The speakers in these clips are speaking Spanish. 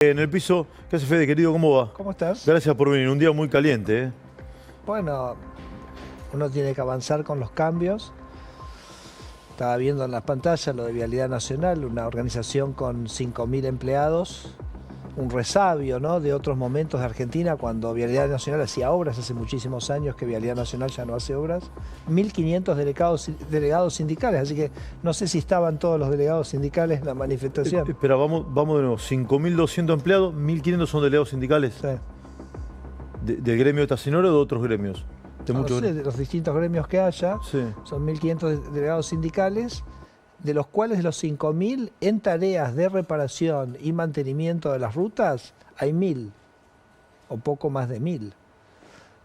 En el piso, ¿qué hace Fede, querido? ¿Cómo va? ¿Cómo estás? Gracias por venir, un día muy caliente, ¿eh? Bueno, uno tiene que avanzar con los cambios. Estaba viendo en las pantallas lo de Vialidad Nacional, una organización con 5.000 empleados, un resabio, ¿no?, de otros momentos de Argentina cuando Vialidad Nacional hacía obras, hace muchísimos años que Vialidad Nacional ya no hace obras. 1.500 delegados sindicales, así que no sé si estaban todos los delegados sindicales en la manifestación. Espera, vamos de nuevo. 5.200 empleados, 1.500 son delegados sindicales. Sí. ¿Del gremio de Estacinora o de otros gremios? No sé, de los distintos gremios que haya, Sí. son 1.500 delegados sindicales, de los cuales de los 5.000 en tareas de reparación y mantenimiento de las rutas hay 1.000 o poco más de 1.000.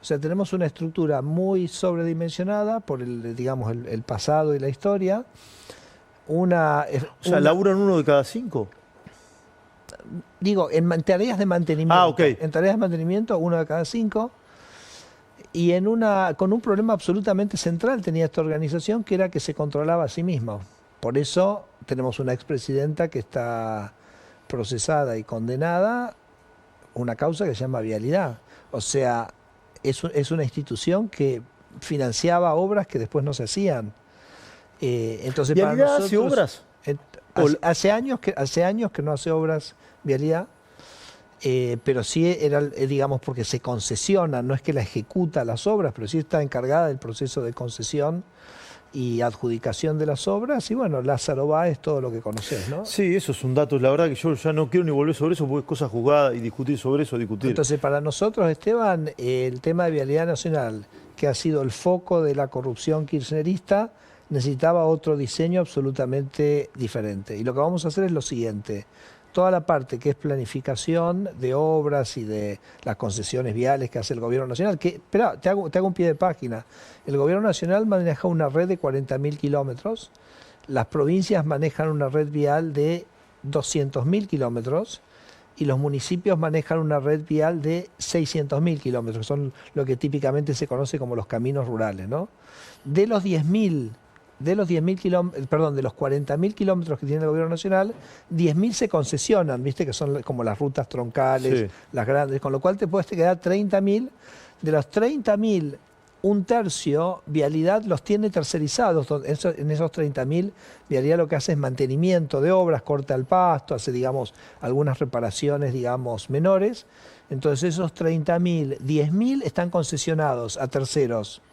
O sea, tenemos una estructura muy sobredimensionada por el pasado y la historia. O sea, ¿laburan uno de cada 5? Digo, tareas de mantenimiento. Ah, ok. En tareas de mantenimiento, uno de cada 5. Y con un problema absolutamente central tenía esta organización, que era que se controlaba a sí misma. Por eso tenemos una expresidenta que está procesada y condenada, una causa que se llama Vialidad. O sea, es una institución que financiaba obras que después no se hacían. Entonces, para ¿Vialidad nosotros, hace obras? hace años que no hace obras Vialidad. Pero sí era, digamos, porque se concesiona, no es que la ejecuta las obras, pero sí está encargada del proceso de concesión y adjudicación de las obras. Y bueno, Lázaro Báez, todo lo que conoces, ¿no? Sí, eso es un dato. La verdad que yo ya no quiero ni volver sobre eso porque es cosa juzgada y discutir sobre eso, discutir. Entonces, para nosotros, Esteban, el tema de Vialidad Nacional, que ha sido el foco de la corrupción kirchnerista, necesitaba otro diseño absolutamente diferente. Y lo que vamos a hacer es lo siguiente: toda la parte que es planificación de obras y de las concesiones viales que hace el Gobierno Nacional, que, espera, te hago un pie de página. El Gobierno Nacional maneja una red de 40.000 kilómetros, las provincias manejan una red vial de 200.000 kilómetros y los municipios manejan una red vial de 600.000 kilómetros, que son lo que típicamente se conoce como los caminos rurales, ¿no? De los 40.000 kilómetros que tiene el Gobierno Nacional, 10.000 se concesionan, ¿viste? Que son como las rutas troncales, Sí, las grandes, con lo cual te puedes quedar 30.000. De los 30.000, un tercio, Vialidad los tiene tercerizados. En esos 30.000, Vialidad lo que hace es mantenimiento de obras, corta el pasto, hace, digamos, algunas reparaciones, digamos, menores. Entonces esos 30.000, 10.000 están concesionados a terceros,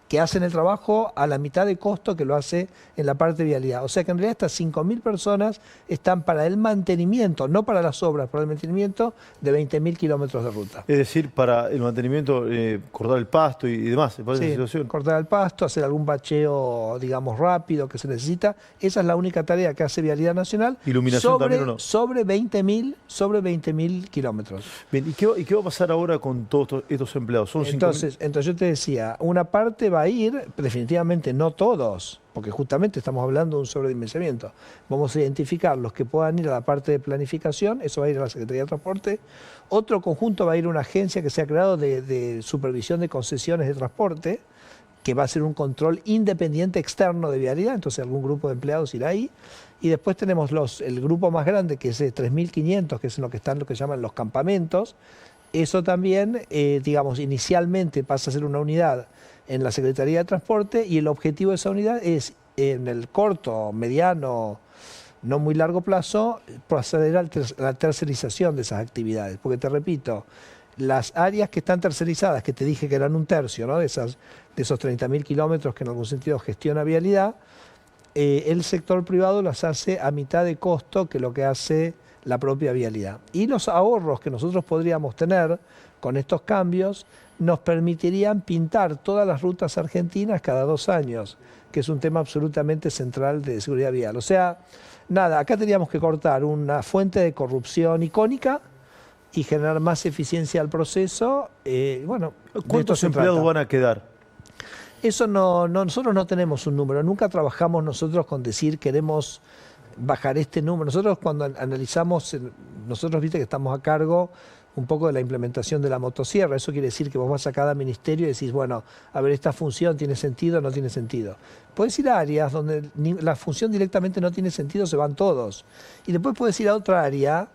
que hacen el trabajo a la mitad de costo que lo hace en la parte de Vialidad. O sea que en realidad estas 5.000 personas están para el mantenimiento, no para las obras, para el mantenimiento de 20.000 kilómetros de ruta. es decir, para el mantenimiento, cortar el pasto y demás, para esa Sí, situación. cortar el pasto, hacer algún bacheo, digamos, rápido que se necesita. Esa es la única tarea que hace Vialidad Nacional. ¿Iluminación también o no? Sobre 20.000 kilómetros. Bien, ¿y qué va a pasar ahora con todos estos empleados? Son 5.000. Entonces yo te decía, una parte va a ir, definitivamente no todos, porque justamente estamos hablando de un sobredimensionamiento. Vamos a identificar los que puedan ir a la parte de planificación, eso va a ir a la Secretaría de Transporte. Otro conjunto va a ir a una agencia que se ha creado de supervisión de concesiones de transporte, que va a ser un control independiente externo de Vialidad, entonces algún grupo de empleados irá ahí. Y después tenemos el grupo más grande, que es de 3.500, que es lo que llaman los campamentos. Eso también, digamos, inicialmente pasa a ser una unidad en la Secretaría de Transporte, y el objetivo de esa unidad es, en el corto, mediano, no muy largo plazo, proceder a la tercerización de esas actividades. Porque te repito, las áreas que están tercerizadas, que te dije que eran un tercio, ¿no?, de esos 30.000 kilómetros que en algún sentido gestiona Vialidad, el sector privado las hace a mitad de costo que lo que hace la propia Vialidad. Y los ahorros que nosotros podríamos tener con estos cambios nos permitirían pintar todas las rutas argentinas cada 2 años, que es un tema absolutamente central de seguridad vial. O sea, nada, acá teníamos que cortar una fuente de corrupción icónica y generar más eficiencia al proceso. Bueno, ¿Cuántos empleados van a quedar? Eso nosotros no tenemos un número, nunca trabajamos nosotros con decir queremos bajar este número. Nosotros cuando analizamos, nosotros viste que estamos a cargo un poco de la implementación de la motosierra. Eso quiere decir que vos vas a cada ministerio y decís, bueno, a ver, esta función tiene sentido o no tiene sentido. Puedes ir a áreas donde la función directamente no tiene sentido, se van todos. Y después puedes ir a otra área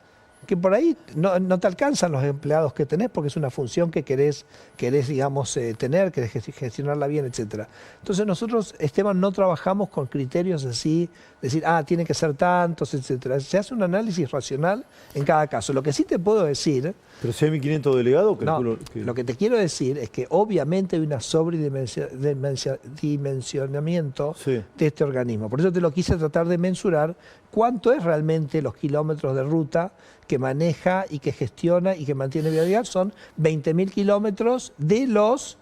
que por ahí no te alcanzan los empleados que tenés porque es una función que querés digamos, tener, querés gestionarla bien, etcétera. Entonces nosotros, Esteban, no trabajamos con criterios así, decir, tiene que ser tantos, etcétera. Se hace un análisis racional en cada caso. Lo que sí te puedo decir... Pero si hay 1.500 delegados, calculo que... Lo que te quiero decir es que obviamente hay una sobredimensionamiento de este organismo. Por eso te lo quise tratar de mensurar cuánto es realmente los kilómetros de ruta que maneja y que gestiona y que mantiene vialidad. Son 20.000 kilómetros de los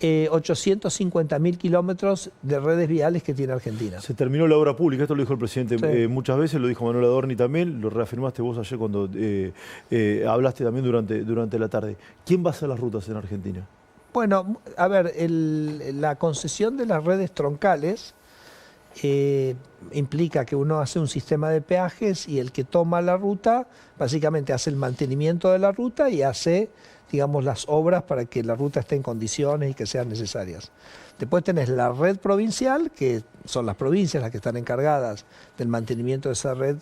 850.000 kilómetros de redes viales que tiene Argentina. Se terminó la obra pública, esto lo dijo el presidente muchas veces, lo dijo Manuel Adorni también, lo reafirmaste vos ayer cuando hablaste también durante la tarde. ¿Quién va a hacer las rutas en Argentina? Bueno, a ver, la concesión de las redes troncales implica que uno hace un sistema de peajes y el que toma la ruta básicamente hace el mantenimiento de la ruta y hace, digamos, las obras para que la ruta esté en condiciones y que sean necesarias. Después tenés la red provincial, que son las provincias las que están encargadas del mantenimiento de esa red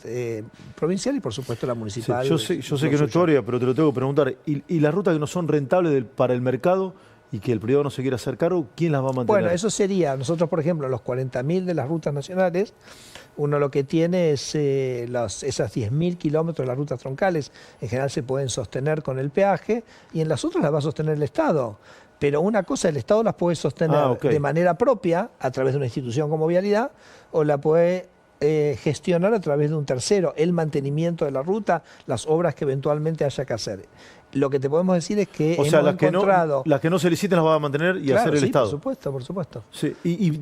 provincial y por supuesto la municipal. Sí, yo sé que no es tu área, pero te lo tengo que preguntar. ¿Y las rutas que no son rentables para el mercado y que el privado no se quiera hacer cargo, quién las va a mantener? Bueno, eso sería, nosotros por ejemplo, los 40.000 de las rutas nacionales, uno lo que tiene es esas 10.000 kilómetros de las rutas troncales, en general se pueden sostener con el peaje y en las otras las va a sostener el Estado. Pero una cosa, el Estado las puede sostener de manera propia, a través de una institución como Vialidad, o la puede gestionar a través de un tercero, el mantenimiento de la ruta, las obras que eventualmente haya que hacer. Lo que te podemos decir es que hemos encontrado... las que no se liciten las va a mantener y hacer el Estado. Por supuesto. Sí. Y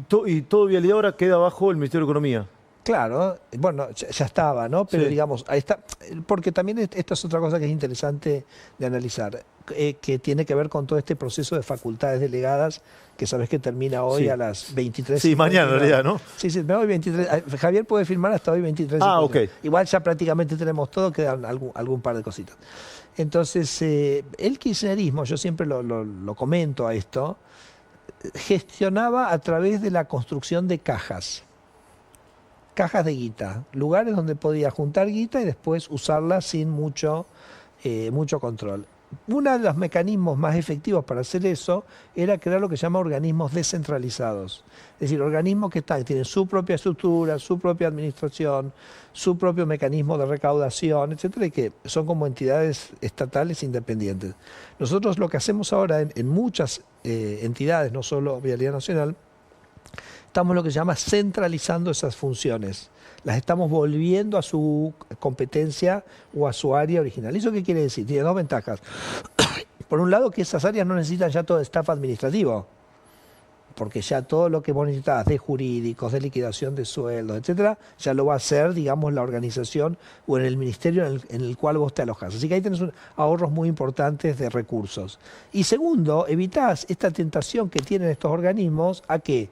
todo Vialidad ahora queda bajo el Ministerio de Economía. Claro, bueno, ya estaba, ¿no? Pero digamos, ahí está, porque también esta es otra cosa que es interesante de analizar, que tiene que ver con todo este proceso de facultades delegadas, que sabes que termina hoy a las 23. Sí, mañana en realidad, ¿no? Sí, hoy 23. Javier puede firmar hasta hoy 23. Igual ya prácticamente tenemos todo, quedan algún par de cositas. Entonces, el kirchnerismo, yo siempre lo comento a esto, gestionaba a través de la construcción de cajas de guita, lugares donde podía juntar guita y después usarla sin mucho control. Uno de los mecanismos más efectivos para hacer eso era crear lo que se llama organismos descentralizados. Es decir, organismos que tienen su propia estructura, su propia administración, su propio mecanismo de recaudación, etcétera, y que son como entidades estatales independientes. Nosotros lo que hacemos ahora en muchas entidades, no solo Vialidad Nacional, estamos lo que se llama centralizando esas funciones. Las estamos volviendo a su competencia o a su área original. ¿Eso qué quiere decir? Tiene dos ventajas. Por un lado, que esas áreas no necesitan ya todo el staff administrativo, porque ya todo lo que vos necesitas de jurídicos, de liquidación de sueldos, etcétera, ya lo va a hacer, digamos, la organización o en el ministerio en el cual vos te alojás. Así que ahí tenés ahorros muy importantes de recursos. Y segundo, evitás esta tentación que tienen estos organismos a ¿qué?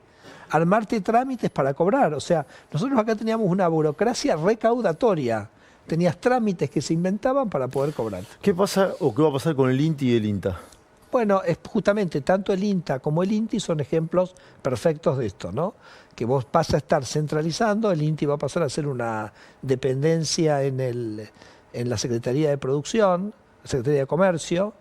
Armarte trámites para cobrar. O sea, nosotros acá teníamos una burocracia recaudatoria. Tenías trámites que se inventaban para poder cobrar. ¿Qué pasa o qué va a pasar con el INTI y el INTA? Bueno, justamente tanto el INTA como el INTI son ejemplos perfectos de esto, ¿no? Que vos vas a estar centralizando, el INTI va a pasar a ser una dependencia en la Secretaría de Producción, la Secretaría de Comercio.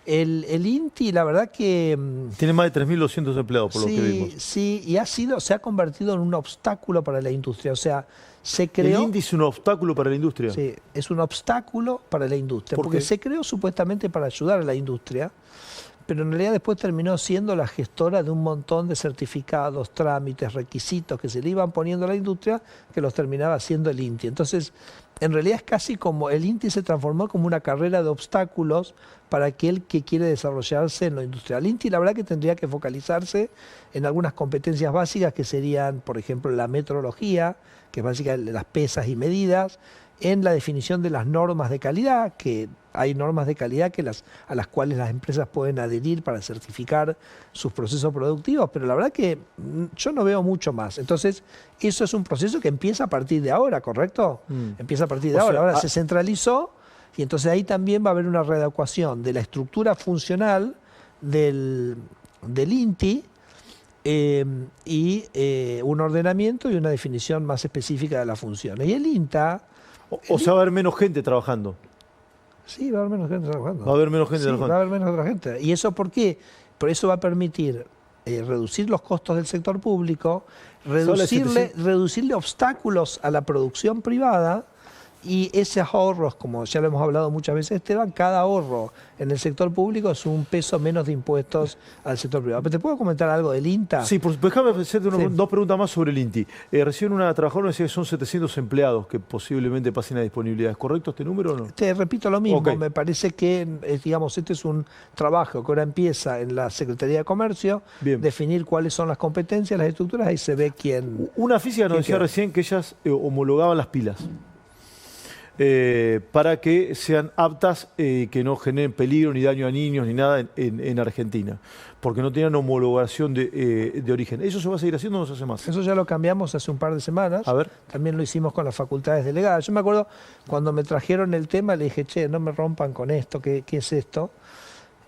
El INTI, la verdad que... Tiene más de 3.200 empleados, por lo que vimos. Sí, y se ha convertido en un obstáculo para la industria. O sea, se creó... ¿El INTI es un obstáculo para la industria? Sí, es un obstáculo para la industria. ¿Por qué? Porque se creó supuestamente para ayudar a la industria, pero en realidad después terminó siendo la gestora de un montón de certificados, trámites, requisitos que se le iban poniendo a la industria, que los terminaba haciendo el INTI. Entonces, en realidad es casi como el INTI se transformó como una carrera de obstáculos para aquel que quiere desarrollarse en lo industrial. El INTI la verdad que tendría que focalizarse en algunas competencias básicas que serían, por ejemplo, la metrología, que es básicamente las pesas y medidas, en la definición de las normas de calidad, que hay normas de calidad a las cuales las empresas pueden adherir para certificar sus procesos productivos, pero la verdad que yo no veo mucho más. Entonces, eso es un proceso que empieza a partir de ahora, ¿correcto? Empieza a partir de ahora. Ahora se centralizó y entonces ahí también va a haber una readecuación de la estructura funcional del INTI y un ordenamiento y una definición más específica de las funciones. Y el INTA O sea, va a hahaber menos gente trabajando. Sí, va a haber menos gente trabajando. Va a haber menos gente trabajando. Va a haber menos otra gente. ¿Y eso por qué? Por eso va a permitir reducir los costos del sector público, reducirle obstáculos a la producción privada, y esos ahorros, como ya lo hemos hablado muchas veces, Esteban, cada ahorro en el sector público es un peso menos de impuestos al sector privado. ¿Pero te puedo comentar algo del INTA? Sí, pues déjame hacerte dos preguntas más sobre el INTI. Recién una trabajadora decía que son 700 empleados que posiblemente pasen a disponibilidad. ¿Es correcto este número o no? Te repito lo mismo. Me parece que, digamos, este es un trabajo que ahora empieza en la Secretaría de Comercio, definir cuáles son las competencias, las estructuras, ahí se ve quién... Una física nos decía recién que ellas homologaban las pilas. Para que sean aptas, que no generen peligro ni daño a niños ni nada en Argentina, porque no tenían homologación de origen. ¿Eso se va a seguir haciendo o no se hace más? Eso ya lo cambiamos hace un par de semanas. A ver. También lo hicimos con las facultades delegadas. Yo me acuerdo cuando me trajeron el tema, le dije, che, no me rompan con esto, ¿qué es esto?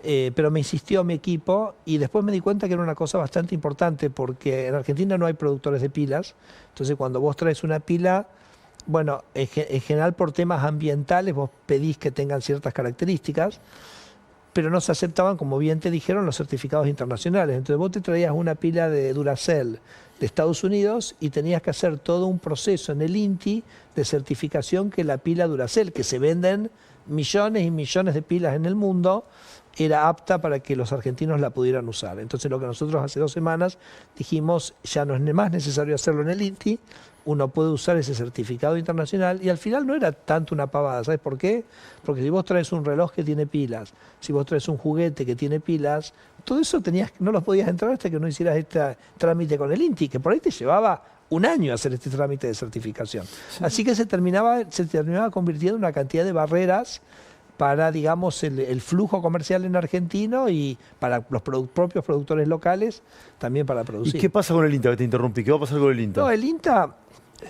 Pero me insistió mi equipo y después me di cuenta que era una cosa bastante importante, porque en Argentina no hay productores de pilas. Entonces cuando vos traes una pila... Bueno, en general por temas ambientales vos pedís que tengan ciertas características, pero no se aceptaban, como bien te dijeron, los certificados internacionales. Entonces vos te traías una pila de Duracell de Estados Unidos y tenías que hacer todo un proceso en el INTI de certificación que la pila Duracell, que se venden millones y millones de pilas en el mundo, era apta para que los argentinos la pudieran usar. Entonces lo que nosotros hace 2 semanas dijimos, ya no es más necesario hacerlo en el INTI, uno puede usar ese certificado internacional, y al final no era tanto una pavada. ¿Sabes por qué? Porque si vos traes un reloj que tiene pilas, si vos traes un juguete que tiene pilas, todo eso no los podías entrar hasta que no hicieras este trámite con el INTI, que por ahí te llevaba un año hacer este trámite de certificación. Sí. Así que se terminaba convirtiendo en una cantidad de barreras para, digamos, el flujo comercial en argentino y para los propios productores locales también para producir. ¿Y qué pasa con el INTA, que te interrumpí? ¿Qué va a pasar con el INTA? No, el INTA...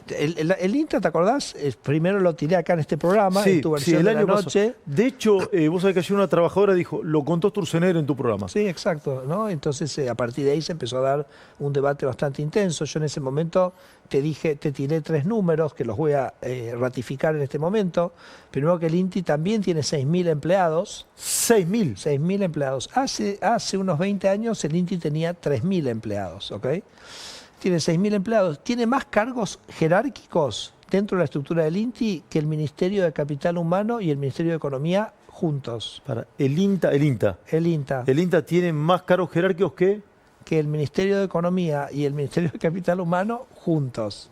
El INTA, ¿te acordás? Primero lo tiré acá en este programa, en tu versión de la noche. De hecho, vos sabés que ayer una trabajadora dijo, lo contó Sturzenegger en tu programa. Sí, exacto, ¿no? Entonces, a partir de ahí se empezó a dar un debate bastante intenso. Yo en ese momento te tiré 3 números que los voy a ratificar en este momento. Primero, que el INTI también tiene 6.000 empleados. ¿6.000? 6.000 empleados. Hace unos 20 años el INTI tenía 3.000 empleados, ¿ok? Tiene 6.000 empleados, tiene más cargos jerárquicos dentro de la estructura del INTI que el Ministerio de Capital Humano y el Ministerio de Economía juntos. El INTA tiene más cargos jerárquicos que el Ministerio de Economía y el Ministerio de Capital Humano juntos.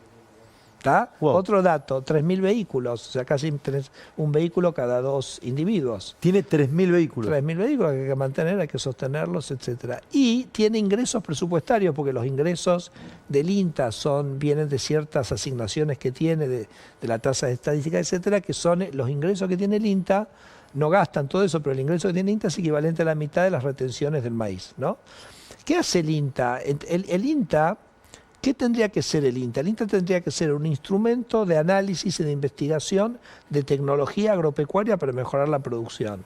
¿Está? Wow. Otro dato, 3.000 vehículos, o sea, casi tenés un vehículo cada 2 individuos. Tiene 3.000 vehículos. 3.000 vehículos que hay que mantener, hay que sostenerlos, etc. Y tiene ingresos presupuestarios, porque los ingresos del INTA vienen de ciertas asignaciones que tiene, de la tasa de estadística, etc., que son los ingresos que tiene el INTA. No gastan todo eso, pero el ingreso que tiene el INTA es equivalente a la mitad de las retenciones del maíz, ¿no? ¿Qué hace el INTA? El INTA... ¿Qué tendría que ser el INTA? El INTA tendría que ser un instrumento de análisis y de investigación de tecnología agropecuaria para mejorar la producción.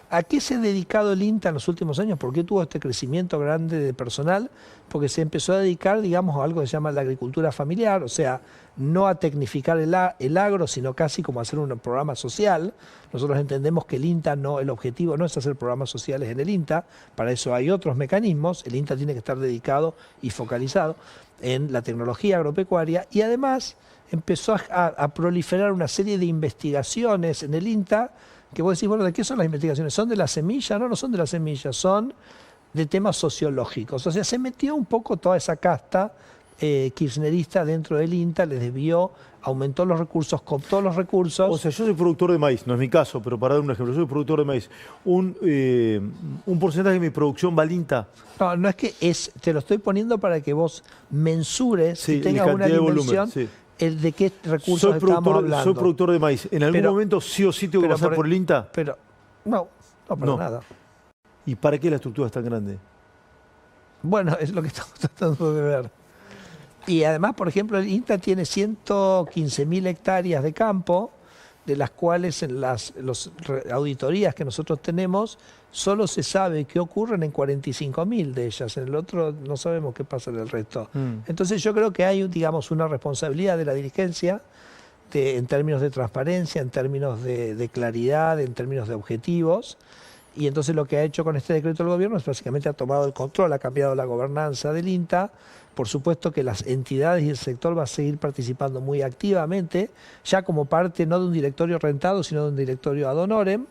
¿A qué se ha dedicado el INTA en los últimos años? ¿Por qué tuvo este crecimiento grande de personal? Porque se empezó a dedicar, digamos, a algo que se llama la agricultura familiar, o sea, no a tecnificar el agro, sino casi como hacer un programa social. Nosotros entendemos que el INTA el objetivo no es hacer programas sociales en el INTA, para eso hay otros mecanismos. El INTA tiene que estar dedicado y focalizado en la tecnología agropecuaria, y además empezó a proliferar una serie de investigaciones en el INTA que vos decís, bueno, ¿de qué son las investigaciones? ¿Son de la semilla? No son de la semilla, son de temas sociológicos. O sea, se metió un poco toda esa casta kirchnerista dentro del INTA, les debió, aumentó los recursos, cooptó los recursos. O sea, yo soy productor de maíz, no es mi caso, pero para dar un ejemplo, yo soy productor de maíz. ¿Un porcentaje de mi producción va al INTA? No es que te lo estoy poniendo para que vos mensures y tengas una dimensión. ¿De qué recursos estamos hablando? Soy productor de maíz. ¿En algún momento sí o sí tengo que pasar por el INTA? No para nada. ¿Y para qué la estructura es tan grande? Bueno, es lo que estamos tratando de ver. Y además, por ejemplo, el INTA tiene 115.000 hectáreas de campo, de las cuales en las auditorías que nosotros tenemos, solo se sabe qué ocurren en 45.000 de ellas. En el otro no sabemos qué pasa en el resto. Entonces yo creo que hay, digamos, una responsabilidad de la dirigencia en términos de transparencia, en términos de claridad, en términos de objetivos. Y entonces lo que ha hecho con este decreto el gobierno es básicamente ha tomado el control, ha cambiado la gobernanza del INTA. Por supuesto que las entidades y el sector va a seguir participando muy activamente, ya como parte no de un directorio rentado, sino de un directorio ad honorem.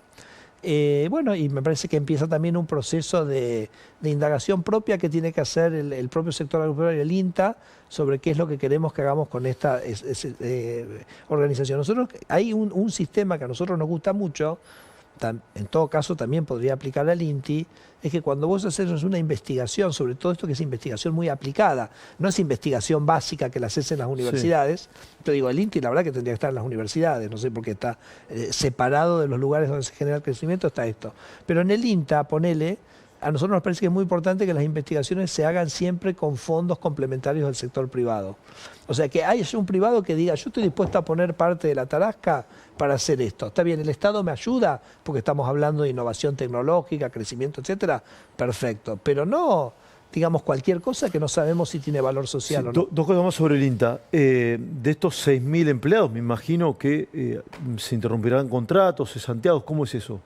Bueno, y me parece que empieza también un proceso de indagación propia que tiene que hacer el propio sector agropecuario y el INTA sobre qué es lo que queremos que hagamos con esta organización. Nosotros, hay un sistema que a nosotros nos gusta mucho, en todo caso también podría aplicar al INTI, es que cuando vos haces una investigación, sobre todo esto que es investigación muy aplicada, no es investigación básica que la haces en las universidades, sí. Te digo, el INTI la verdad que tendría que estar en las universidades, no sé por qué está separado de los lugares donde se genera el crecimiento, está esto. Pero en el INTA, ponele, a nosotros nos parece que es muy importante que las investigaciones se hagan siempre con fondos complementarios del sector privado. O sea, que haya un privado que diga, yo estoy dispuesto a poner parte de la tarasca para hacer esto. Está bien, el Estado me ayuda, porque estamos hablando de innovación tecnológica, crecimiento, etcétera, perfecto. Pero no, digamos, cualquier cosa que no sabemos si tiene valor social sí, o no. Dos cosas más sobre el INTA. De estos 6.000 empleados, me imagino que se interrumpirán contratos, cesanteados, ¿cómo es eso?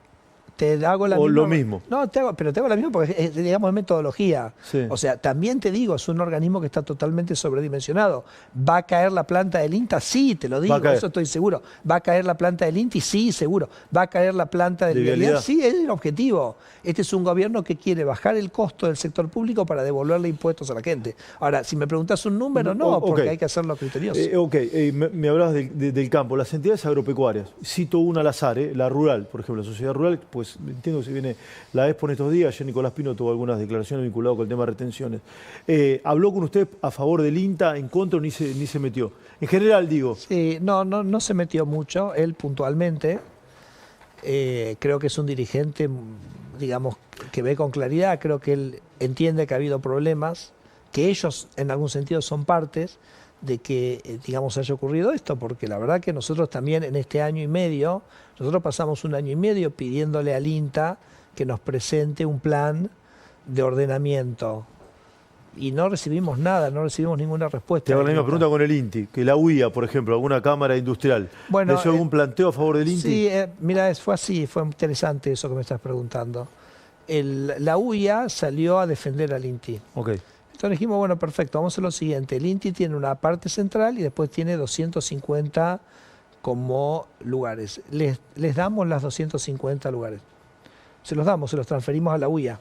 Te hago la o misma, lo mismo. No, pero te hago la misma porque digamos, es metodología. Sí. O sea, también te digo, es un organismo que está totalmente sobredimensionado. ¿Va a caer la planta del INTA? Sí, te lo digo, eso estoy seguro. ¿Va a caer la planta del INTI? Sí, seguro. ¿Va a caer la planta del Vialidad? Sí, es el objetivo. Este es un gobierno que quiere bajar el costo del sector público para devolverle impuestos a la gente. Ahora, si me preguntas un número, no, porque hay que hacerlo criterioso. Me hablabas del campo. Las entidades agropecuarias, cito una al azar, la rural, por ejemplo, la sociedad rural, pues entiendo que se viene la Expo en estos días, ayer Nicolás Pino tuvo algunas declaraciones vinculadas con el tema de retenciones. ¿Habló con usted a favor del INTA, en contra, ni se metió? En general, digo. Sí, no se metió mucho, él puntualmente. Creo que es un dirigente, digamos, que ve con claridad, creo que él entiende que ha habido problemas, que ellos en algún sentido son partes de que, digamos, haya ocurrido esto, porque la verdad que nosotros también en este año y medio, nosotros pasamos un año y medio pidiéndole al INTA que nos presente un plan de ordenamiento y no recibimos nada, no recibimos ninguna respuesta. Te hago la misma pregunta con el INTI, que la UIA, por ejemplo, alguna cámara industrial, bueno, ¿le hizo algún planteo a favor del INTI? Sí, mira, fue así, fue interesante eso que me estás preguntando. La UIA salió a defender al INTI. Okay. Entonces dijimos, bueno, perfecto, vamos a hacer lo siguiente. El INTI tiene una parte central y después tiene 250 como lugares. Les damos las 250 lugares. Se los damos, se los transferimos a la UIA.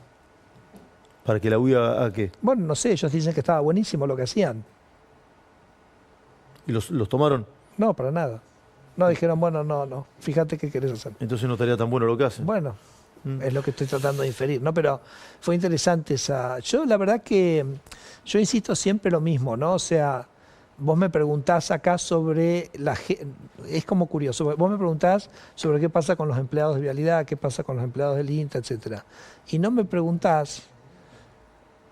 ¿Para que la UIA haga qué? Bueno, no sé, ellos dicen que estaba buenísimo lo que hacían. ¿Y los tomaron? No, para nada. No, dijeron, bueno, no, fíjate qué querés hacer. Entonces no estaría tan bueno lo que hacen. Bueno. Es lo que estoy tratando de inferir, ¿no? Pero fue interesante esa... Yo la verdad que, yo insisto siempre lo mismo, ¿no? O sea, vos me preguntás acá sobre la... Es como curioso, vos me preguntás sobre qué pasa con los empleados de Vialidad, qué pasa con los empleados del INTA, etcétera. Y no me preguntás,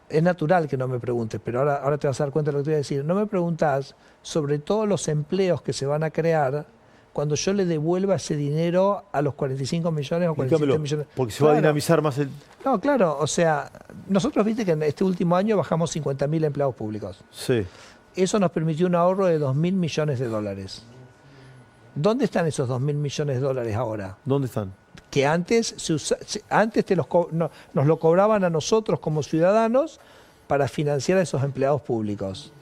es natural que no me preguntes, pero ahora te vas a dar cuenta de lo que te voy a decir, no me preguntás sobre todos los empleos que se van a crear cuando yo le devuelva ese dinero a los 45 millones o 47 millones. Porque se va a dinamizar más el... No, claro, o sea, nosotros viste que en este último año bajamos 50.000 empleados públicos. Sí. Eso nos permitió un ahorro de 2.000 millones de dólares. ¿Dónde están esos 2.000 millones de dólares ahora? ¿Dónde están? Que antes, nos lo cobraban a nosotros como ciudadanos para financiar a esos empleados públicos.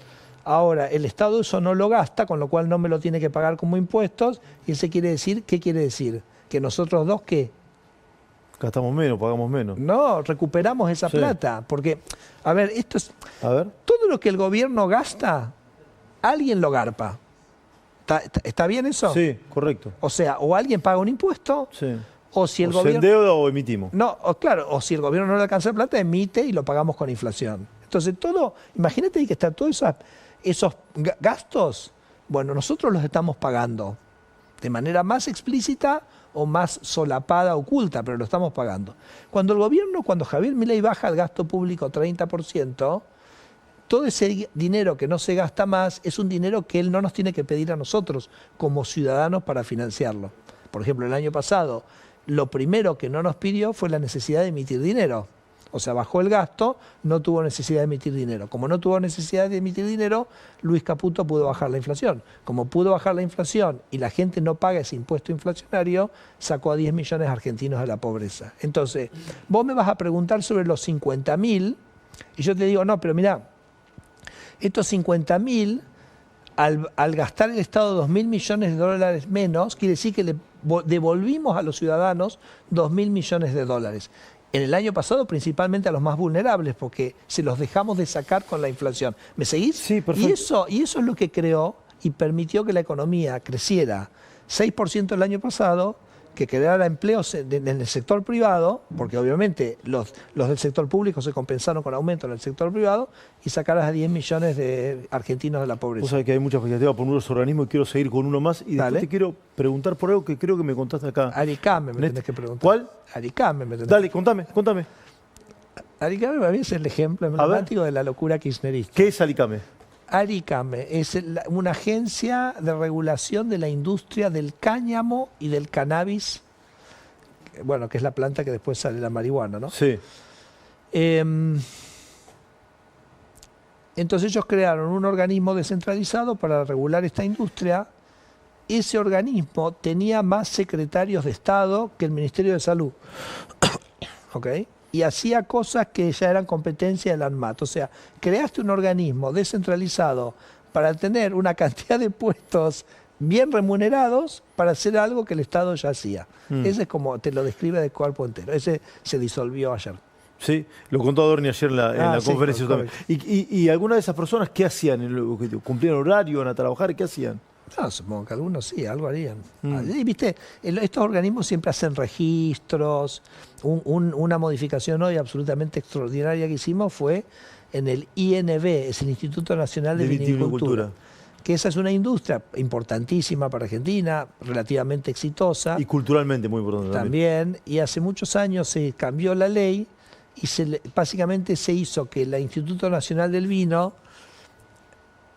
Ahora, el Estado eso no lo gasta, con lo cual no me lo tiene que pagar como impuestos. ¿Y ese quiere decir? ¿Qué quiere decir? ¿Que nosotros dos qué? Gastamos menos, pagamos menos. No, recuperamos esa plata. Porque, a ver, esto es... A ver. Todo lo que el gobierno gasta, alguien lo garpa. ¿Está bien eso? Sí, correcto. O sea, o alguien paga un impuesto... Sí. O si el gobierno... ¿Se endeuda o emitimos? No, claro, o si el gobierno no le alcanza plata, emite y lo pagamos con inflación. Entonces, imagínate que están todos esos gastos, bueno, nosotros los estamos pagando de manera más explícita o más solapada, oculta, pero lo estamos pagando. Cuando Javier Milei baja el gasto público 30%, todo ese dinero que no se gasta más es un dinero que él no nos tiene que pedir a nosotros como ciudadanos para financiarlo. Por ejemplo, el año pasado, lo primero que no nos pidió fue la necesidad de emitir dinero. O sea, bajó el gasto, no tuvo necesidad de emitir dinero. Como no tuvo necesidad de emitir dinero, Luis Caputo pudo bajar la inflación. Como pudo bajar la inflación y la gente no paga ese impuesto inflacionario, sacó a 10 millones de argentinos de la pobreza. Entonces, vos me vas a preguntar sobre los 50.000 y yo te digo, no, pero mirá, estos 50.000, al gastar el Estado 2.000 millones de dólares menos, quiere decir que le devolvimos a los ciudadanos 2.000 millones de dólares. En el año pasado, principalmente a los más vulnerables, porque se los dejamos de sacar con la inflación. ¿Me seguís? Sí, perfecto. Y eso es lo que creó y permitió que la economía creciera 6% el año pasado, que creara empleos en el sector privado, porque obviamente los del sector público se compensaron con aumento en el sector privado, y sacaras a 10 millones de argentinos de la pobreza. Vos sabés que hay mucha expectativa por nuevos organismos y quiero seguir con uno más. Y después Dale. te quiero preguntar por algo que creo que me contaste acá. Aricame me tenés que preguntar. ¿Cuál? Aricame me tenés. Dale, contame. Aricame para mí es el ejemplo emblemático de la locura kirchnerista. ¿Qué es Alicame? Aricame es una agencia de regulación de la industria del cáñamo y del cannabis, bueno, que es la planta que después sale la marihuana, ¿no? Sí. Entonces ellos crearon un organismo descentralizado para regular esta industria. Ese organismo tenía más secretarios de Estado que el Ministerio de Salud. ¿Ok? Y hacía cosas que ya eran competencia del ANMAT. O sea, creaste un organismo descentralizado para tener una cantidad de puestos bien remunerados para hacer algo que el Estado ya hacía. Ese es como te lo describe de cuerpo entero. Ese se disolvió ayer. Sí, lo contó Adorni ayer en la Sí, conferencia correcto. también. ¿Y algunas de esas personas qué hacían? ¿Cumplían horario, iban a trabajar? ¿Qué hacían? No, supongo que algunos sí, algo harían. Y, viste, estos organismos siempre hacen registros. Una modificación hoy absolutamente extraordinaria que hicimos fue en el INV, es el Instituto Nacional de Vinicultura. Que esa es una industria importantísima para Argentina, relativamente exitosa. Y culturalmente muy importante También, y hace muchos años se cambió la ley y básicamente se hizo que el Instituto Nacional del Vino,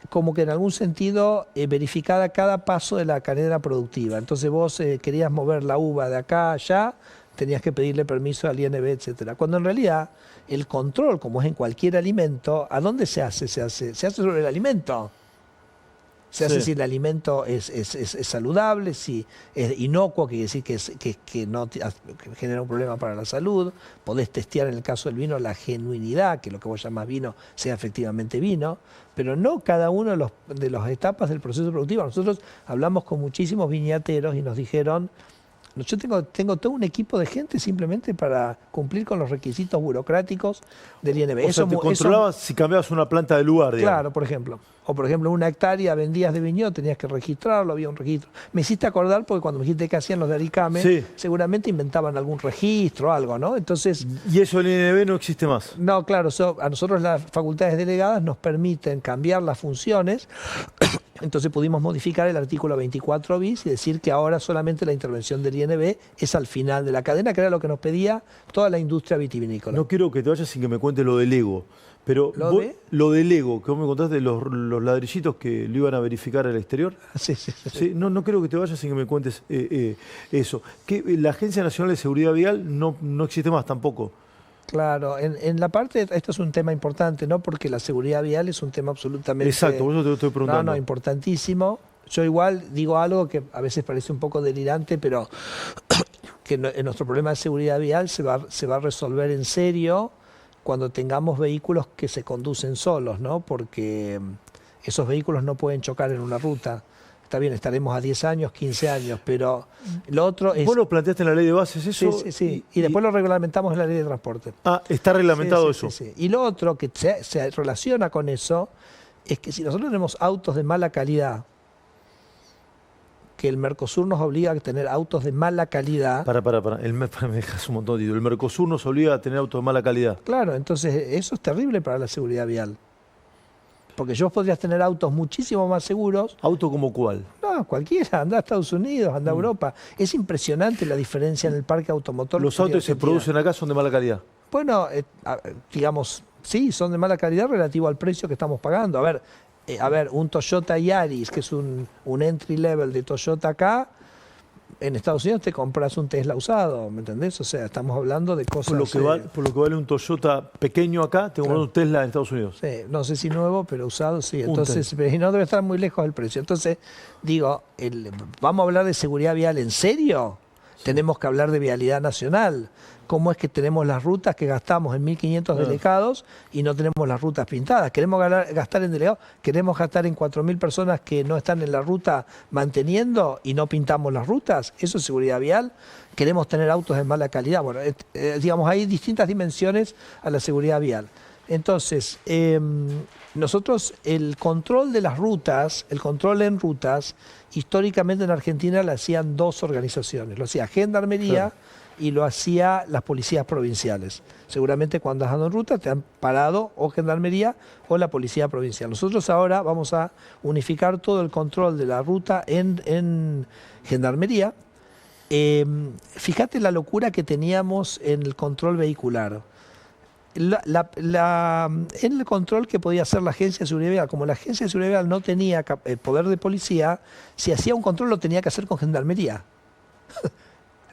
como que en algún sentido, verificara cada paso de la cadena productiva. Entonces vos querías mover la uva de acá a allá, tenías que pedirle permiso al INV, etcétera. Cuando en realidad el control, como es en cualquier alimento, ¿a dónde se hace? Se hace sobre el alimento. Se hace si el alimento es saludable, si es inocuo, que quiere decir que no genera un problema para la salud. Podés testear en el caso del vino la genuinidad, que lo que vos llamás vino sea efectivamente vino, pero no cada uno de las etapas del proceso productivo. Nosotros hablamos con muchísimos viñateros y nos dijeron, yo tengo todo un equipo de gente simplemente para cumplir con los requisitos burocráticos del INV. O sea, te controlabas si cambiabas una planta de lugar, digamos. Claro, por ejemplo. O por ejemplo, una hectárea vendías de viñedo, tenías que registrarlo, había un registro. Me hiciste acordar porque cuando me dijiste que hacían los de Aricame, Sí. seguramente inventaban algún registro o algo, ¿no? Entonces, Y eso del INB no existe más. no, claro, a nosotros las facultades delegadas nos permiten cambiar las funciones. Entonces pudimos modificar el artículo 24 bis y decir que ahora solamente la intervención del INB es al final de la cadena, que era lo que nos pedía toda la industria vitivinícola. No quiero que te vayas sin que me cuentes lo del Ego. Pero lo del Ego, que vos me contaste de los ladrillitos que lo iban a verificar al exterior. Sí. Sí, no quiero que te vayas sin que me cuentes eso. Que la Agencia Nacional de Seguridad Vial no existe más tampoco. Claro, en la parte, esto es un tema importante, ¿no? Porque la seguridad vial es un tema absolutamente... Exacto, por eso te lo estoy preguntando. No, importantísimo. Yo igual digo algo que a veces parece un poco delirante, pero que nuestro problema de seguridad vial se va a resolver en serio cuando tengamos vehículos que se conducen solos, ¿no? Porque esos vehículos no pueden chocar en una ruta. Está bien, estaremos a 10 años, 15 años, pero lo otro es... ¿Vos lo planteaste en la ley de bases eso? Sí. Y después lo reglamentamos en la ley de transporte. Ah, está reglamentado eso. Sí. Y lo otro que se relaciona con eso es que si nosotros tenemos autos de mala calidad, que el Mercosur nos obliga a tener autos de mala calidad... Me dejas un montón de títulos. El Mercosur nos obliga a tener autos de mala calidad. Claro, entonces eso es terrible para la seguridad vial. Porque yo podrías tener autos muchísimo más seguros. ¿Auto como cuál? No, cualquiera, anda a Estados Unidos, anda a Europa. Es impresionante la diferencia en el parque automotor. ¿Los autos que se producen acá son de mala calidad? Bueno, digamos, sí, son de mala calidad relativo al precio que estamos pagando. A ver, un Toyota Yaris, que es un entry level de Toyota acá, En Estados Unidos te compras un Tesla usado, ¿me entendés? O sea, estamos hablando de cosas... Por lo que vale un Toyota pequeño acá, te compras un Tesla en Estados Unidos. Sí, no sé si nuevo, pero usado sí. Entonces, y no debe estar muy lejos del precio. Entonces, digo, ¿vamos a hablar de seguridad vial en serio? Sí. Tenemos que hablar de vialidad nacional. ¿Cómo es que tenemos las rutas que gastamos en 1.500 delegados y no tenemos las rutas pintadas? ¿Queremos gastar en delegados? ¿Queremos gastar en 4.000 personas que no están en la ruta manteniendo y no pintamos las rutas? ¿Eso es seguridad vial? ¿Queremos tener autos de mala calidad? Bueno, digamos, hay distintas dimensiones a la seguridad vial. Entonces, nosotros el control de las rutas, el control en rutas, históricamente en Argentina lo hacían dos organizaciones. Lo hacía Gendarmería y lo hacía las policías provinciales. Seguramente cuando has andado en ruta te han parado o Gendarmería o la Policía Provincial. Nosotros ahora vamos a unificar todo el control de la ruta en Gendarmería. Fíjate la locura que teníamos en el control vehicular. En el control que podía hacer la Agencia de Seguridad Vial, como la Agencia de Seguridad Vial no tenía poder de policía, si hacía un control lo tenía que hacer con Gendarmería.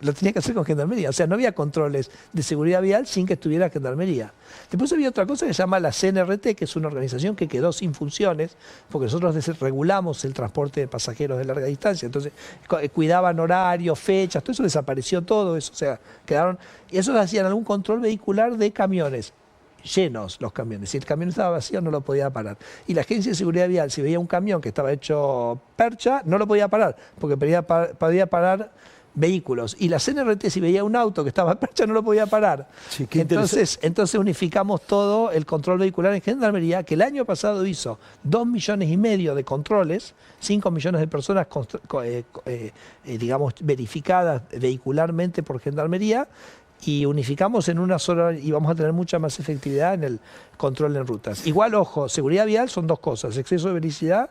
Lo tenía que hacer con Gendarmería. O sea, no había controles de seguridad vial sin que estuviera Gendarmería. Después había otra cosa que se llama la CNRT, que es una organización que quedó sin funciones, porque nosotros regulamos el transporte de pasajeros de larga distancia. Entonces, cuidaban horarios, fechas, todo eso desapareció todo. Eso, o sea, quedaron. Y esos hacían algún control vehicular de camiones. Llenos los camiones. Si el camión estaba vacío, no lo podía parar. Y la Agencia de Seguridad Vial, si veía un camión que estaba hecho percha, no lo podía parar, porque podía parar vehículos. Y la CNRT, si veía un auto que estaba percha, no lo podía parar. Sí, entonces unificamos todo el control vehicular en Gendarmería, que el año pasado hizo 2,5 millones de controles, 5 millones de personas digamos, verificadas vehicularmente por Gendarmería, y unificamos en una sola, y vamos a tener mucha más efectividad en el control en rutas. Igual, ojo, seguridad vial son dos cosas: exceso de velocidad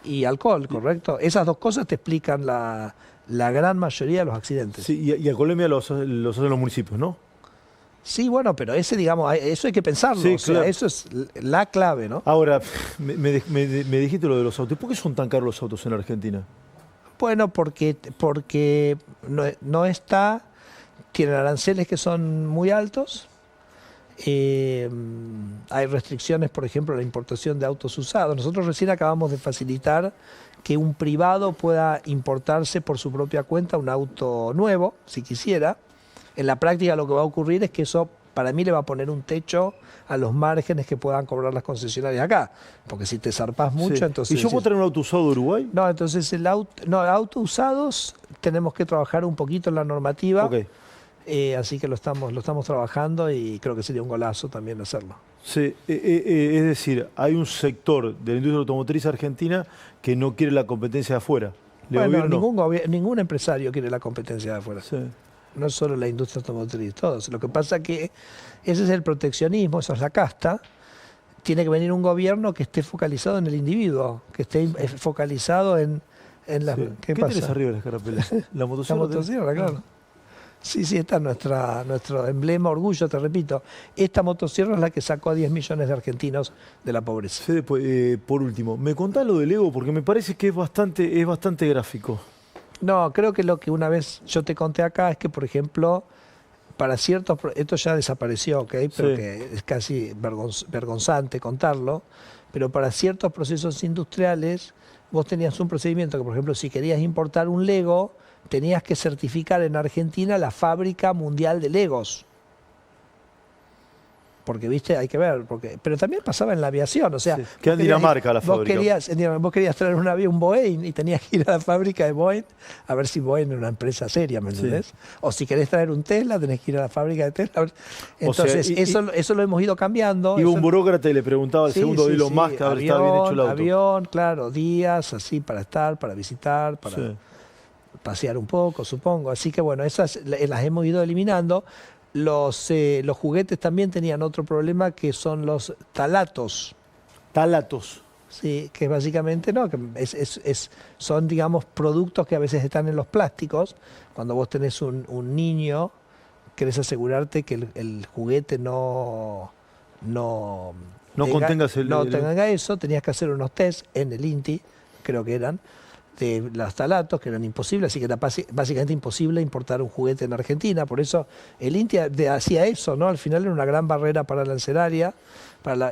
y alcohol, ¿correcto? Esas dos cosas te explican la gran mayoría de los accidentes. Sí, y alcoholemia los hacen los municipios, ¿no? Sí, bueno, pero digamos, eso hay que pensarlo. Sí, o sea, claro. Eso es la clave, ¿no? Ahora, me dijiste lo de los autos. ¿Por qué son tan caros los autos en Argentina? Bueno, porque no está... Tienen aranceles que son muy altos. Hay restricciones, por ejemplo, a la importación de autos usados. Nosotros recién acabamos de facilitar que un privado pueda importarse por su propia cuenta un auto nuevo, si quisiera. En la práctica lo que va a ocurrir es que eso, para mí, le va a poner un techo a los márgenes que puedan cobrar las concesionarias acá. Porque si te zarpás mucho, entonces... ¿Y yo puedo traer un auto usado de Uruguay? No, entonces autos usados tenemos que trabajar un poquito en la normativa. Okay. Así que lo estamos trabajando y creo que sería un golazo también hacerlo. Sí, es decir, hay un sector de la industria automotriz argentina que no quiere la competencia de afuera. Bueno, ningún empresario quiere la competencia de afuera. Sí. No solo la industria automotriz, todos. Lo que pasa es que ese es el proteccionismo, esa es la casta. Tiene que venir un gobierno que esté focalizado en el individuo, que esté focalizado en la... Sí. ¿Qué pasa? Tienes arriba de las carapelas? La motosierra, claro. Sí, esta es nuestro emblema, orgullo, te repito. Esta motosierra es la que sacó a 10 millones de argentinos de la pobreza. Fede, por último, ¿me contás lo del ego? Porque me parece que es bastante gráfico. No, creo que lo que una vez yo te conté acá es que, por ejemplo, para ciertos... Esto ya desapareció, ¿ok? Pero sí, que es casi vergonzante contarlo. Pero para ciertos procesos industriales, vos tenías un procedimiento que, por ejemplo, si querías importar un Lego, tenías que certificar en Argentina la fábrica mundial de Legos. Porque, viste, hay que ver, pero también pasaba en la aviación, o sea... Sí, queda en Dinamarca la fábrica. Vos querías traer un Boeing y tenías que ir a la fábrica de Boeing a ver si Boeing era una empresa seria, ¿me entendés? Sí. O si querés traer un Tesla, tenés que ir a la fábrica de Tesla. Entonces, o sea, eso lo hemos ido cambiando. Iba un burócrata y le preguntaba al segundo de Elon Musk a ver si estaba bien hecho el auto. Avión, claro, días así para visitar, para... Sí. Pasear un poco, supongo. Así que bueno, esas las hemos ido eliminando. Los juguetes también tenían otro problema, que son los talatos. ¿Talatos? Sí, que básicamente no, que son, digamos, productos que a veces están en los plásticos. Cuando vos tenés un niño, querés asegurarte que el juguete no tenga eso, tenías que hacer unos test en el INTI, creo que eran, de los talatos, que eran imposibles, así que era básicamente imposible importar un juguete en Argentina. Por eso el INTI hacía eso, ¿no? Al final era una gran barrera para la arancelaria.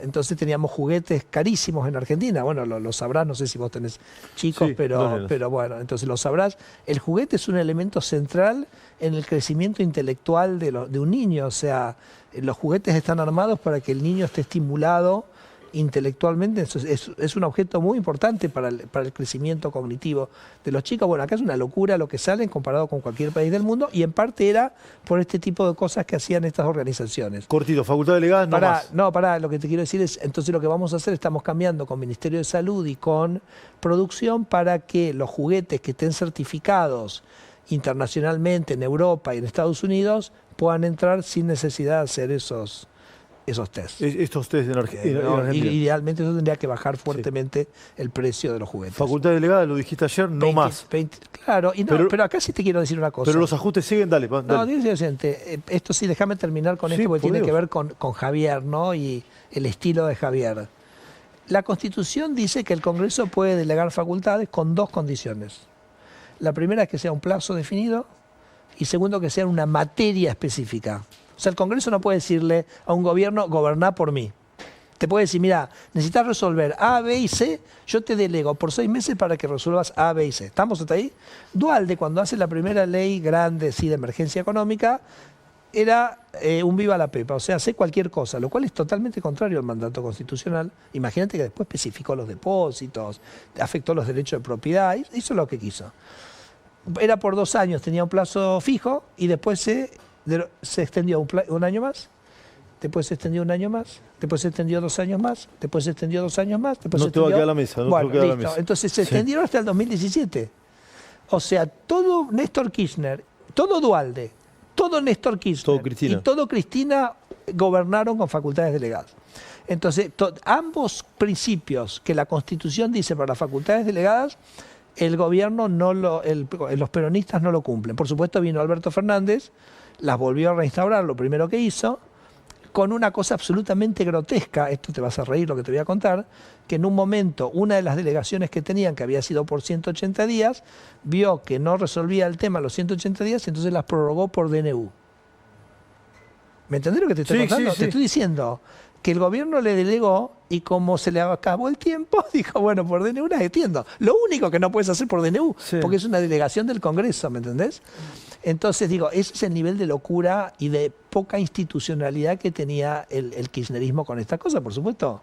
Entonces teníamos juguetes carísimos en Argentina. Bueno, lo sabrás, no sé si vos tenés chicos, Sí, pero bueno, entonces lo sabrás. El juguete es un elemento central en el crecimiento intelectual de un niño. O sea, los juguetes están armados para que el niño esté estimulado intelectualmente. Es un objeto muy importante para el crecimiento cognitivo de los chicos. Bueno, acá es una locura lo que salen comparado con cualquier país del mundo, y en parte era por este tipo de cosas que hacían estas organizaciones. Cortito, facultad delegada, no más. No, pará, lo que te quiero decir es, entonces lo que vamos a hacer, estamos cambiando con Ministerio de Salud y con Producción para que los juguetes que estén certificados internacionalmente en Europa y en Estados Unidos puedan entrar sin necesidad de hacer esos test. Estos test en Argentina. Idealmente eso tendría que bajar fuertemente el precio de los juguetes. Facultad delegada, lo dijiste ayer, no más. Claro, pero acá sí te quiero decir una cosa. Pero los ajustes siguen, dale. No, esto sí, déjame terminar con esto, porque tiene que ver con Javier, ¿no? Y el estilo de Javier. La Constitución dice que el Congreso puede delegar facultades con dos condiciones. La primera es que sea un plazo definido, y segundo, que sea una materia específica. O sea, el Congreso no puede decirle a un gobierno, goberná por mí. Te puede decir, mira, necesitas resolver A, B y C, yo te delego por 6 meses para que resuelvas A, B y C. ¿Estamos hasta ahí? Duhalde, cuando hace la primera ley grande, sí, de emergencia económica, era un viva la pepa, o sea, hace cualquier cosa, lo cual es totalmente contrario al mandato constitucional. Imagínate que después especificó los depósitos, afectó los derechos de propiedad, hizo lo que quiso. Era por 2 años, tenía un plazo fijo, y después se extendió un año más, después se extendió un año más, después se extendió 2 años más, después se extendió 2 años más, después no se te va a extendió... quedar la mesa, no bueno, te va a quedar listo. la mesa. Entonces se extendieron hasta el 2017. O sea, todo Néstor Kirchner, todo Duhalde, todo Néstor Kirchner todo Cristina. y todo Cristina gobernaron con facultades delegadas. Entonces, ambos principios que la Constitución dice para las facultades delegadas, el gobierno los peronistas no lo cumplen. Por supuesto, vino Alberto Fernández, las volvió a reinstaurar, lo primero que hizo, con una cosa absolutamente grotesca. Esto te vas a reír lo que te voy a contar, que en un momento una de las delegaciones que tenían, que había sido por 180 días, vio que no resolvía el tema los 180 días, y entonces las prorrogó por DNU. ¿Me entendés lo que te estoy contando? Sí. Te estoy diciendo que el gobierno le delegó, y como se le acabó el tiempo, dijo, bueno, por DNU las extiendo. Lo único que no puedes hacer por DNU, porque es una delegación del Congreso, ¿me entendés? Entonces, digo, ese es el nivel de locura y de poca institucionalidad que tenía el kirchnerismo con esta cosa, por supuesto.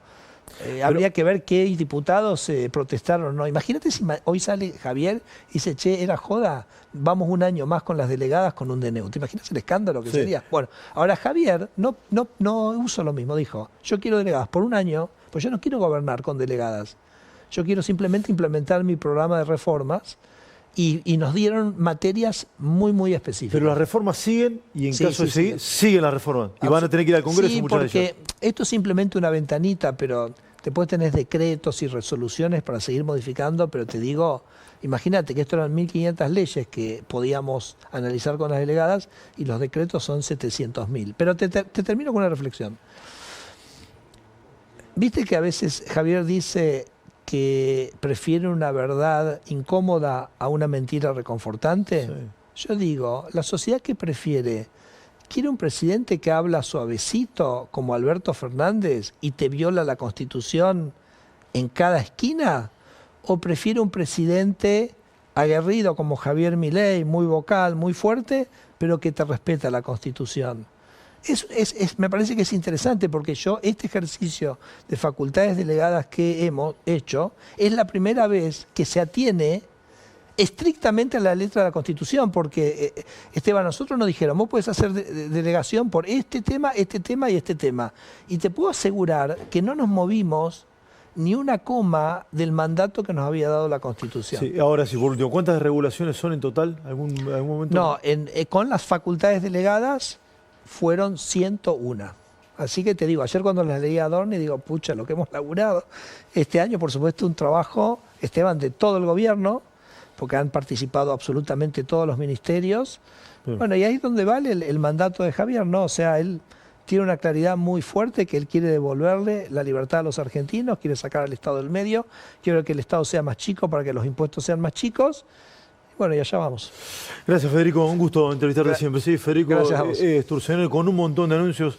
Habría que ver qué diputados protestaron o no. Imagínate si hoy sale Javier y dice, che, era joda, vamos un año más con las delegadas con un DNU. ¿Te imaginas el escándalo que sería? Bueno, ahora Javier no uso lo mismo, dijo, yo quiero delegadas por un año, pues yo no quiero gobernar con delegadas. Yo quiero simplemente implementar mi programa de reformas, y nos dieron materias muy, muy específicas. Pero las reformas siguen, y en caso de seguir, siguen las reformas. Y van a tener que ir al Congreso muchas de ellas. Porque esto es simplemente una ventanita, pero después tenés decretos y resoluciones para seguir modificando, pero te digo, imagínate que esto eran 1.500 leyes que podíamos analizar con las delegadas, y los decretos son 700.000. Pero te termino con una reflexión. ¿Viste que a veces Javier dice que prefiere una verdad incómoda a una mentira reconfortante? Sí. Yo digo, la sociedad que prefiere, ¿quiere un presidente que habla suavecito como Alberto Fernández y te viola la Constitución en cada esquina? ¿O prefiere un presidente aguerrido como Javier Milei, muy vocal, muy fuerte, pero que te respeta la Constitución? Me parece que es interesante, porque este ejercicio de facultades delegadas que hemos hecho es la primera vez que se atiene estrictamente a la letra de la Constitución, porque, Esteban, nosotros nos dijeron, vos podés hacer delegación por este tema y este tema. Y te puedo asegurar que no nos movimos ni una coma del mandato que nos había dado la Constitución. Sí, ahora sí, por último, ¿cuántas regulaciones son en total? ¿Algún momento? No, con las facultades delegadas fueron 101. Así que te digo, ayer cuando las leí a Adorni, digo, pucha, lo que hemos laburado. Este año, por supuesto, un trabajo, Esteban, de todo el gobierno, porque han participado absolutamente todos los ministerios. Bueno, y ahí es donde vale el mandato de Javier, ¿no? O sea, él tiene una claridad muy fuerte que él quiere devolverle la libertad a los argentinos, quiere sacar al Estado del medio, quiere que el Estado sea más chico para que los impuestos sean más chicos. Bueno, y allá vamos. Gracias, Federico. Un gusto entrevistarte siempre. Sí, Federico Sturzenegger, con un montón de anuncios.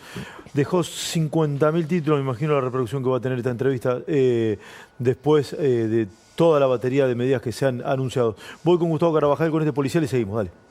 Dejó 50.000 títulos, me imagino la reproducción que va a tener esta entrevista después de toda la batería de medidas que se han anunciado. Voy con Gustavo Carabajal con este policial y seguimos. Dale.